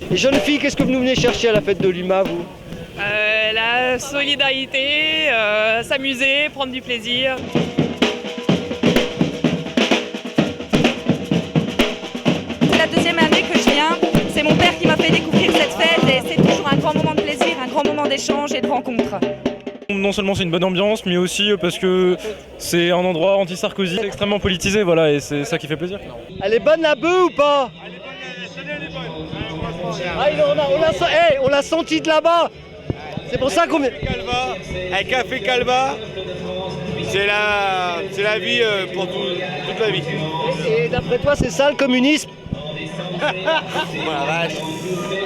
Les jeunes filles, qu'est-ce que vous nous venez chercher à la fête de l'UMA, vous? La solidarité, s'amuser, prendre du plaisir. C'est la deuxième année que je viens. C'est mon père qui m'a fait découvrir cette fête et c'est toujours un grand moment de plaisir, un grand moment d'échange et de rencontre. Non seulement c'est une bonne ambiance, mais aussi parce que c'est un endroit anti-Sarkozy extrêmement politisé, voilà, et c'est ça qui fait plaisir. Elle est bonne la bœuf ou pas? Ah, on l'a senti de là-bas. C'est pour ça qu'on... Un café Calva, c'est la vie pour toute la vie. Et d'après toi, c'est ça le communisme? Voilà, vache.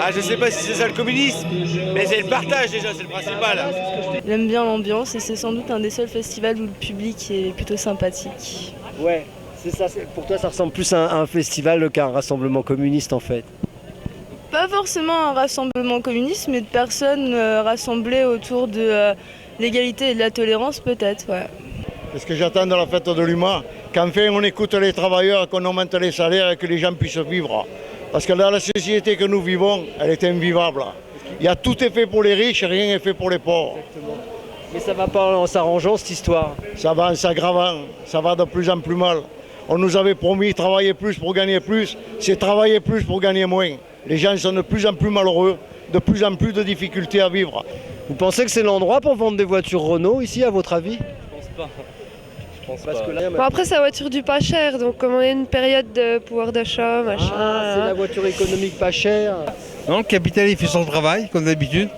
Ah, je sais pas si c'est ça le communisme, mais c'est le partage déjà, c'est le principal. Il aime bien l'ambiance et c'est sans doute un des seuls festivals où le public est plutôt sympathique. Ouais, c'est ça. Pour toi, ça ressemble plus à un festival qu'à un rassemblement communiste, en fait. Pas forcément un rassemblement communiste, mais de personnes rassemblées autour de l'égalité et de la tolérance, peut-être, ouais. C'est ce que j'attends de la fête de l'UMA, qu'enfin on écoute les travailleurs, qu'on augmente les salaires et que les gens puissent vivre. Parce que dans la société que nous vivons, elle est invivable. Tout est fait pour les riches et rien n'est fait pour les pauvres. Exactement. Mais ça va pas en s'arrangeant, cette histoire. Ça va en s'aggravant, ça va de plus en plus mal. On nous avait promis travailler plus pour gagner plus, c'est travailler plus pour gagner moins. Les gens sont de plus en plus malheureux, de plus en plus de difficultés à vivre. Vous pensez que c'est l'endroit pour vendre des voitures Renault ici, à votre avis? Je pense pas. Bon, après, c'est la voiture du pas cher, donc comme on est une période de pouvoir d'achat, machin. Ah, c'est la voiture économique pas chère. Non, le capital il fait son travail, comme d'habitude.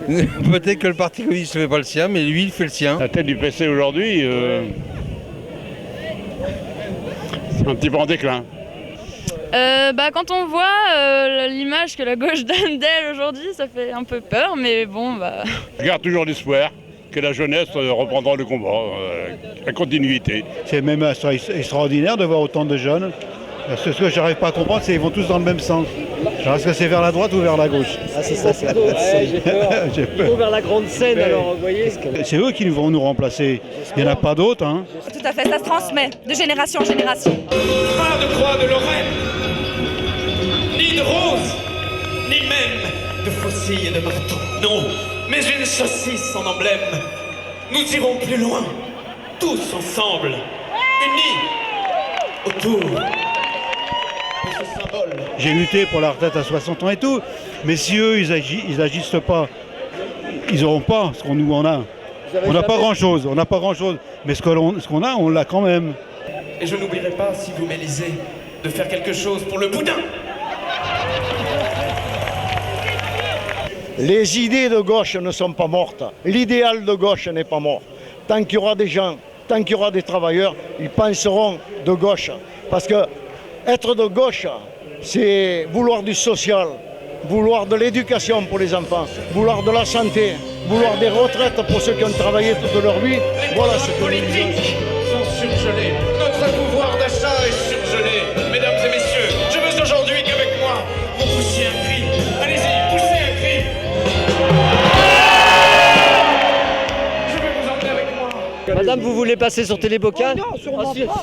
Peut-être que le Parti communiste ne fait pas le sien, mais lui il fait le sien. La tête du PC aujourd'hui, c'est un petit peu en déclin. Quand on voit l'image que la gauche donne d'elle aujourd'hui, ça fait un peu peur, mais bon, bah... Je garde toujours l'espoir que la jeunesse reprendra le combat, la continuité. C'est même extraordinaire de voir autant de jeunes. Ce que je n'arrive pas à comprendre, c'est qu'ils vont tous dans le même sens. Est-ce que c'est vers la droite ou vers la gauche? Ah, c'est ça, c'est ouais, j'ai peur. J'ai peur. Plutôt vers la grande scène, alors, vous voyez. C'est eux qui vont nous remplacer. Il n'y en a pas d'autres. Hein. Tout à fait, ça se transmet de génération en génération. Pas de croix de Lorraine, ni de rose, ni même de faucille et de marteau. Non, mais une saucisse en emblème. Nous irons plus loin, tous ensemble, unis, autour de ce symbole. J'ai lutté pour la retraite à 60 ans et tout, mais si eux, ils agissent pas, ils n'auront pas ce qu'on nous en a. On n'a pas grand-chose, mais ce qu'on a, on l'a quand même. Et je n'oublierai pas, si vous m'élisez, de faire quelque chose pour le boudin. Les idées de gauche ne sont pas mortes. L'idéal de gauche n'est pas mort. Tant qu'il y aura des gens, tant qu'il y aura des travailleurs, ils penseront de gauche. Parce que être de gauche, c'est vouloir du social, vouloir de l'éducation pour les enfants, vouloir de la santé, vouloir des retraites pour ceux qui ont travaillé toute leur vie. Voilà ce que politiques sont surgelés. Notre pouvoir d'achat est surgelé. Mesdames et messieurs, je veux aujourd'hui qu'avec moi, vous poussiez un cri. Allez-y, poussez un cri. Je vais vous emmener avec moi. Madame, vous voulez passer sur Télébocal? Non, sûrement pas.